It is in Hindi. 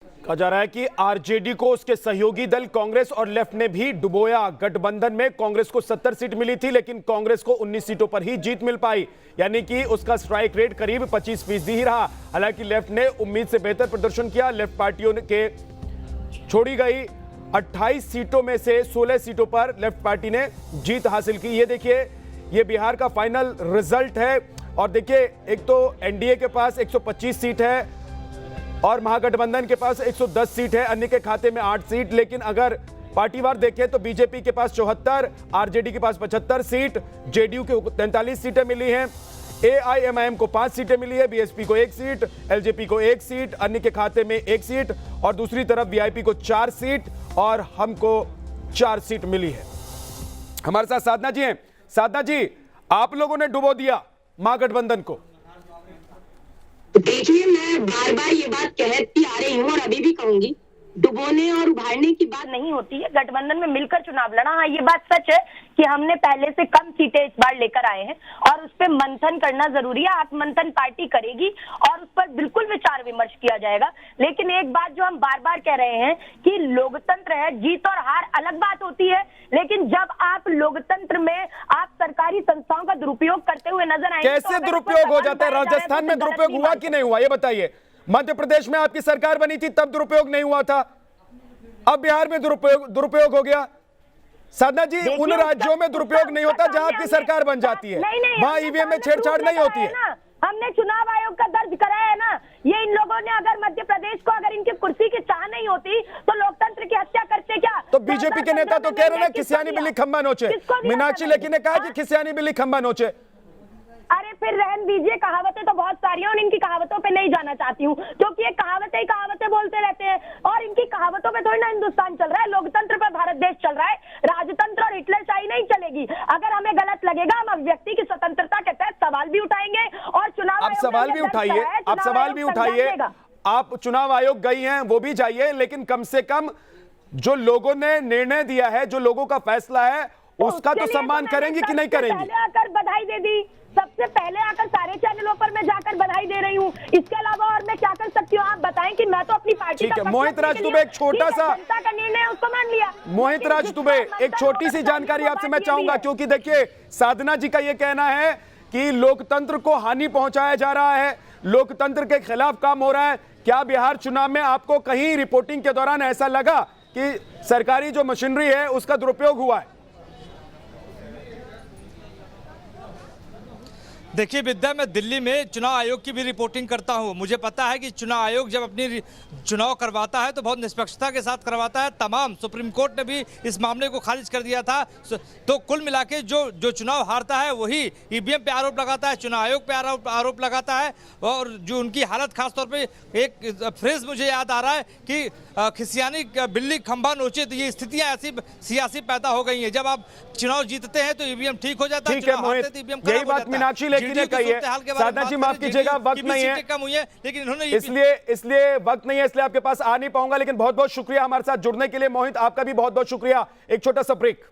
कहा जा रहा है कि आरजेडी को उसके सहयोगी दल कांग्रेस और लेफ्ट ने भी डुबोया। गठबंधन में कांग्रेस को 70 सीट मिली थी, लेकिन कांग्रेस को 19 सीटों पर ही जीत मिल पाई, यानी कि उसका स्ट्राइक रेट करीब 25% ही रहा। हालांकि लेफ्ट ने उम्मीद से बेहतर प्रदर्शन किया। लेफ्ट पार्टियों के छोड़ी गई 28 सीटों में से 16 सीटों पर लेफ्ट पार्टी ने जीत हासिल की। ये देखिए, ये बिहार का फाइनल रिजल्ट है। और देखिए, एक तो एनडीए के पास 125 सीट है और महागठबंधन के पास 110 सीट है, अन्य के खाते में 8 सीट। लेकिन अगर पार्टीवार देखें तो बीजेपी के पास 74, आरजेडी के पास 75 सीट, जेडीयू को 43 सीटें मिली हैं, एआईएमआईएम को 5 सीटें मिली है, बीएसपी को 1 सीट, एलजेपी को 1 सीट, अन्य के खाते में 1 सीट और दूसरी तरफ वीआईपी को 4 सीट और हमको 4 सीट मिली है। हमारे साथ साधना जी हैं। साधना जी, आप लोगों ने डुबो दिया महागठबंधन को। देखिए, मैं बार बार ये बात कहती आ रही हूँ और अभी भी कहूंगी, डुबोने और उभारने की बात नहीं होती है। गठबंधन में मिलकर चुनाव लड़ा। हाँ, ये बात सच है कि हमने पहले से कम सीटें इस बार लेकर आए हैं और उस पर मंथन करना जरूरी है। आत्ममंथन पार्टी करेगी और उस पर बिल्कुल विचार विमर्श किया जाएगा। लेकिन एक बात जो हम बार बार कह रहे हैं कि लोकतंत्र है, जीत और हार अलग बात होती है, लेकिन जब आप लोकतंत्र में आप सरकारी संस्थाओं का दुरुपयोग करते हुए नजर आएंगे, कैसे दुरुपयोग हो जाता है? राजस्थान में दुरुपयोग हुआ कि नहीं हुआ, ये बताइए। मध्य प्रदेश में आपकी सरकार बनी थी, तब दुरुपयोग नहीं हुआ था, अब बिहार में दुरुपयोग हो गया। साधना जी, उन राज्यों में दुरुपयोग नहीं होता जहां आपकी सरकार बन जाती है, वहां ईवीएम में छेड़छाड़ नहीं होती है। हमने चुनाव आयोग का दर्ज कराया है ना। ये इन लोगों ने अगर मध्य प्रदेश को, अगर इनकी कुर्सी की चाह नहीं होती तो लोकतंत्र की हत्या करते क्या? तो बीजेपी के नेता तो कह रहे हैं ना, खिसियानी बिल्ली खंबा नोचे। मीनाक्षी लेखी ने कहा कि खिसियानी बिल्ली खंबा नोचे। अरे फिर रहन दीजिए, कहावतें तो बहुत सारी हैं और इनकी कहावतों पे नहीं जाना चाहती हूँ, क्योंकि ये कहावतें ही कहावतें बोलते रहते हैं और इनकी कहावतों पे थोड़ी ना हिंदुस्तान चल रहा है। लोकतंत्र पे भारत देश चल रहा है। राजतंत्र और हिटलरशाही नहीं चलेगी। अगर हमें गलत लगेगा, हम अभिव्यक्ति की स्वतंत्रता के तहत सवाल भी उठाएंगे और चुनाव आप सवाल भी उठाइए, आप सवाल भी उठाइए। आप चुनाव आयोग गई हैं, वो भी जाइए, लेकिन कम से कम जो लोगों ने निर्णय दिया है, जो लोगों का फैसला है, उसका तो सम्मान करेंगे कि नहीं करेंगे? पहले आकर बधाई दे दी, सबसे पहले आकर सारे चैनलों पर मैं जाकर बधाई दे रही हूँ। इसके अलावा और मैं क्या कर सकती हूँ? आप बताएं कि मैं तो अपनी पार्टी ठीक है। मोहित राज दुबे, एक छोटा सा जनता का निर्णय उसको मान लिया। मोहित राज दुबे, एक छोटी सी जानकारी आपसे मैं चाहूंगा, क्योंकि देखिए, साधना जी का यह कहना है कि लोकतंत्र को हानि पहुंचाया जा रहा है, लोकतंत्र के खिलाफ काम हो रहा है। क्या बिहार चुनाव में आपको कहीं रिपोर्टिंग के दौरान ऐसा लगा कि सरकारी जो मशीनरी है उसका दुरुपयोग हुआ है? देखिए विद्या, मैं दिल्ली में चुनाव आयोग की भी रिपोर्टिंग करता हूं। मुझे पता है कि चुनाव आयोग जब अपनी चुनाव करवाता है तो बहुत निष्पक्षता के साथ करवाता है। तमाम सुप्रीम कोर्ट ने भी इस मामले को खारिज कर दिया था। तो कुल मिला के जो चुनाव हारता है वही ईवीएम पे आरोप लगाता है, चुनाव आयोग पे आरोप लगाता है। और जो उनकी हालत, खासतौर पे एक फ्रेज मुझे याद आ रहा है कि खिसियानी बिल्ली खंभा नोचे। तो ये स्थितियां ऐसी सियासी पैदा हो गई हैं। जब आप चुनाव जीतते हैं तो ईवीएम ठीक हो जाता है, चुनाव हारते तो ईवीएम खराब हो जाता है। मीनाक्षी लेखी ने कही है। साधना जी, माफ कीजिएगा, वक्त नहीं है, कम हुई है, लेकिन इन्होंने इसलिए वक्त नहीं है, इसलिए आपके पास आ नहीं पाऊंगा। लेकिन बहुत बहुत शुक्रिया हमारे साथ जुड़ने के लिए। मोहित, आपका भी बहुत बहुत शुक्रिया। एक छोटा सा ब्रेक।